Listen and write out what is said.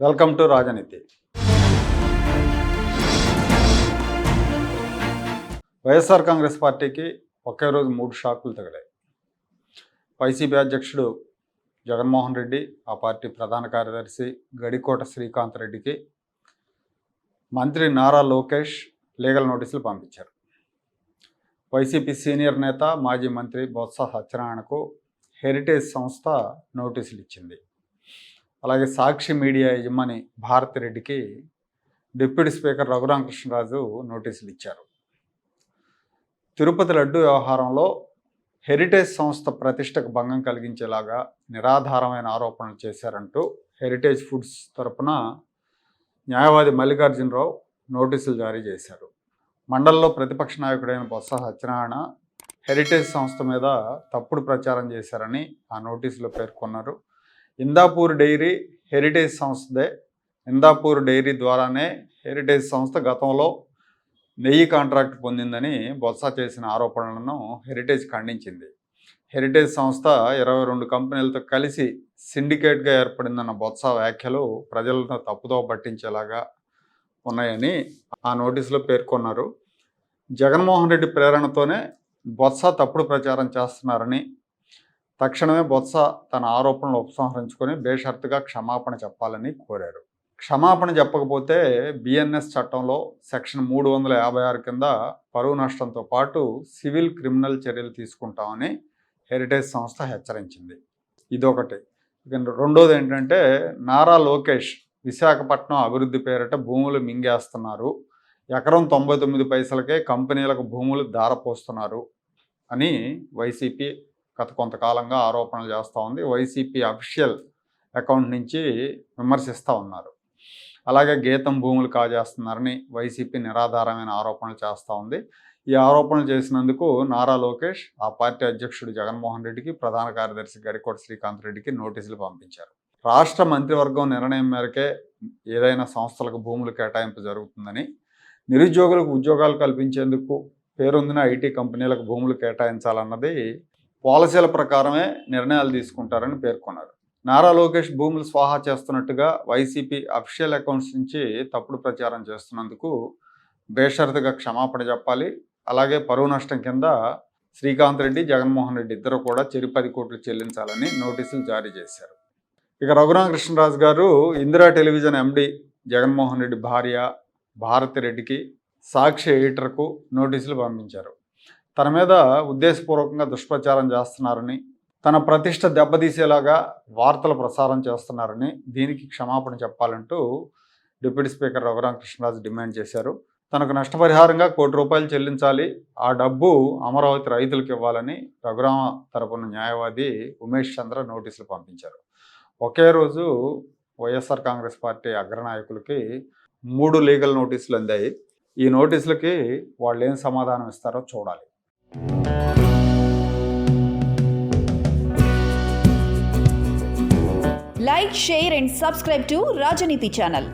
Welcome to రాజనీతి. వైఎస్ఆర్ కాంగ్రెస్ పార్టీకి ఒకే రోజు 3 షాకులు తగిలాయి. వైసీపీ అధ్యక్షుడు జగన్మోహన్ రెడ్డి, ఆ పార్టీ ప్రధాన కార్యదర్శి గడికోట శ్రీకాంత్ రెడ్డికి మంత్రి నారా లోకేష్ లీగల్ నోటీసులు పంపించారు. వైసీపీ సీనియర్ నేత, మాజీ మంత్రి బొత్స సత్యనారాయణకు హెరిటేజ్ సంస్థ నోటీసులు ఇచ్చింది. అలాగే సాక్షి మీడియా యజమాని భారతిరెడ్డికి డిప్యూటీ స్పీకర్ రఘురామకృష్ణరాజు నోటీసులు ఇచ్చారు. తిరుపతి లడ్డు వ్యవహారంలో హెరిటేజ్ సంస్థ ప్రతిష్టకు భంగం కలిగించేలాగా నిరాధారమైన ఆరోపణలు చేశారంటూ హెరిటేజ్ ఫుడ్స్ తరపున న్యాయవాది మల్లికార్జునరావు నోటీసులు జారీ చేశారు. మండలిలో ప్రతిపక్ష నాయకుడైన బొత్స సత్యనారాయణ హెరిటేజ్ సంస్థ మీద తప్పుడు ప్రచారం చేశారని ఆ నోటీసులో పేర్కొన్నారు. ఇందాపూర్ డైరీ హెరిటేజ్ సంస్థదే. ఇందాపూర్ డైరీ ద్వారానే హెరిటేజ్ సంస్థ గతంలో నెయ్యి కాంట్రాక్ట్ పొందిందని బొత్స చేసిన ఆరోపణలను హెరిటేజ్ ఖండించింది. హెరిటేజ్ సంస్థ 22 కంపెనీలతో కలిసి సిండికేట్గా ఏర్పడిందన్న బొత్స వ్యాఖ్యలు ప్రజలను తప్పుదో పట్టించేలాగా ఉన్నాయని ఆ నోటీసులో పేర్కొన్నారు. జగన్మోహన్ రెడ్డి ప్రేరణతోనే బొత్స తప్పుడు ప్రచారం చేస్తున్నారని, తక్షణమే బొత్స తన ఆరోపణలు ఉపసంహరించుకొని బేషరతుగా క్షమాపణ చెప్పాలని కోరారు. క్షమాపణ చెప్పకపోతే బిఎన్ఎస్ చట్టంలో సెక్షన్ 356 కింద పరువు నష్టంతో పాటు సివిల్, క్రిమినల్ చర్యలు తీసుకుంటామని హెరిటేజ్ సంస్థ హెచ్చరించింది. ఇదొకటి. ఇక రెండోది ఏంటంటే, నారా లోకేష్ విశాఖపట్నం అభివృద్ధి పేరిట భూములు మింగేస్తున్నారు, ఎకరం 99 పైసలకే కంపెనీలకు భూములు దారపోస్తున్నారు అని వైసీపీ గత కొంతకాలంగా ఆరోపణలు చేస్తూ ఉంది. వైసీపీ అఫీషియల్ అకౌంట్ నుంచి విమర్శిస్తూ ఉన్నారు. అలాగే గీతం భూములు కాజేస్తున్నారని వైసీపీ నిరాధారమైన ఆరోపణలు చేస్తూ ఉంది. ఈ ఆరోపణలు చేసినందుకు నారా లోకేష్ ఆ పార్టీ అధ్యక్షుడు జగన్మోహన్ రెడ్డికి, ప్రధాన కార్యదర్శి గడికోట శ్రీకాంత్ రెడ్డికి నోటీసులు పంపించారు. రాష్ట్ర మంత్రివర్గం నిర్ణయం మేరకే ఏదైనా సంస్థలకు భూములు కేటాయింపు జరుగుతుందని, నిరుద్యోగులకు ఉద్యోగాలు కల్పించేందుకు పేరొందిన ఐటీ కంపెనీలకు భూములు కేటాయించాలన్నది పాలసీల ప్రకారమే నిర్ణయాలు తీసుకుంటారని పేర్కొన్నారు. నారా లోకేష్ భూములు స్వాహా చేస్తున్నట్టుగా వైసీపీ అఫీషియల్ అకౌంట్స్ నుంచి తప్పుడు ప్రచారం చేస్తున్నందుకు బేషరతుగా క్షమాపణ చెప్పాలి. అలాగే పరువు నష్టం కింద శ్రీకాంత్ రెడ్డి, జగన్మోహన్ రెడ్డి ఇద్దరు కూడా చెరి 10 కోట్లు చెల్లించాలని నోటీసులు జారీ చేశారు. ఇక రఘురామకృష్ణరాజు గారు ఇందిరా టెలివిజన్ ఎండి జగన్మోహన్ రెడ్డి భార్య భారతిరెడ్డికి సాక్షి ఎడిటర్కు నోటీసులు పంపించారు. తన మీద ఉద్దేశపూర్వకంగా దుష్ప్రచారం చేస్తున్నారని, తన ప్రతిష్ట దెబ్బతీసేలాగా వార్తలు ప్రసారం చేస్తున్నారని, దీనికి క్షమాపణ చెప్పాలంటూ డిప్యూటీ స్పీకర్ రఘురామకృష్ణరాజు డిమాండ్ చేశారు. తనకు నష్టపరిహారంగా ₹1 కోటి చెల్లించాలి, ఆ డబ్బు అమరావతి రైతులకు ఇవ్వాలని రఘురామ తరపున న్యాయవాది ఉమేష్ చంద్ర నోటీసులు పంపించారు. ఒకే రోజు వైఎస్ఆర్ కాంగ్రెస్ పార్టీ అగ్రనాయకులకి 3 లీగల్ నోటీసులు అందాయి. ఈ నోటీసులకి వాళ్ళు ఏం సమాధానం ఇస్తారో చూడాలి. Like, share and subscribe to Rajaniti channel.